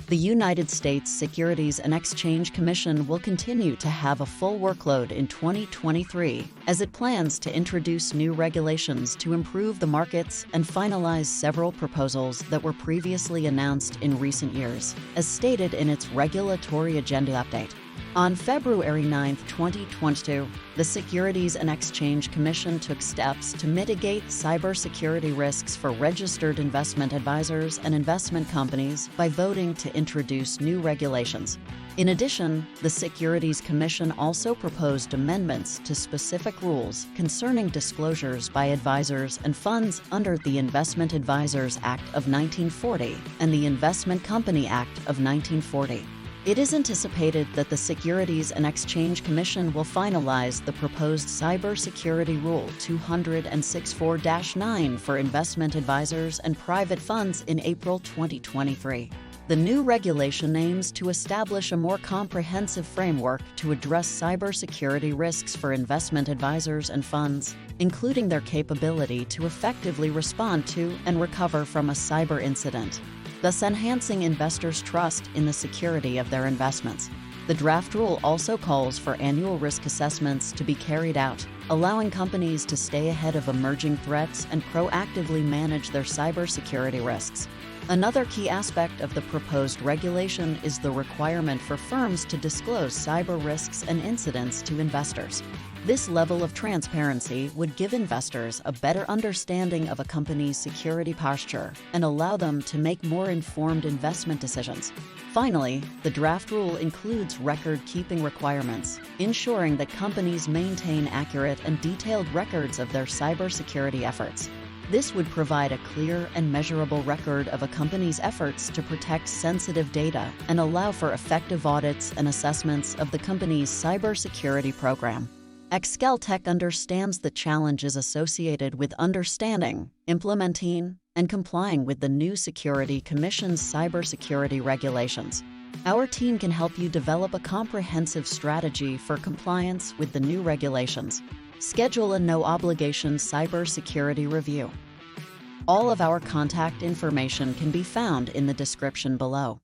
The United States Securities and Exchange Commission will continue to have a full workload in 2023 as it plans to introduce new regulations to improve the markets and finalize several proposals that were previously announced in recent years, as stated in its regulatory agenda update. On February 9, 2022, the Securities and Exchange Commission took steps to mitigate cybersecurity risks for registered investment advisors and investment companies by voting to introduce new regulations. In addition, the Securities Commission also proposed amendments to specific rules concerning disclosures by advisors and funds under the Investment Advisors Act of 1940 and the Investment Company Act of 1940. It is anticipated that the Securities and Exchange Commission will finalize the proposed Cybersecurity Rule 264-9 for investment advisors and private funds in April 2023. The new regulation aims to establish a more comprehensive framework to address cybersecurity risks for investment advisors and funds, including their capability to effectively respond to and recover from a cyber incident, thus enhancing investors' trust in the security of their investments. The draft rule also calls for annual risk assessments to be carried out, allowing companies to stay ahead of emerging threats and proactively manage their cybersecurity risks. Another key aspect of the proposed regulation is the requirement for firms to disclose cyber risks and incidents to investors. This level of transparency would give investors a better understanding of a company's security posture and allow them to make more informed investment decisions. Finally, the draft rule includes record-keeping requirements, ensuring that companies maintain accurate and detailed records of their cybersecurity efforts. This would provide a clear and measurable record of a company's efforts to protect sensitive data and allow for effective audits and assessments of the company's cybersecurity program. Exceltech understands the challenges associated with understanding, implementing, and complying with the new Security Commission's cybersecurity regulations. Our team can help you develop a comprehensive strategy for compliance with the new regulations. Schedule a no-obligation cybersecurity review. All of our contact information can be found in the description below.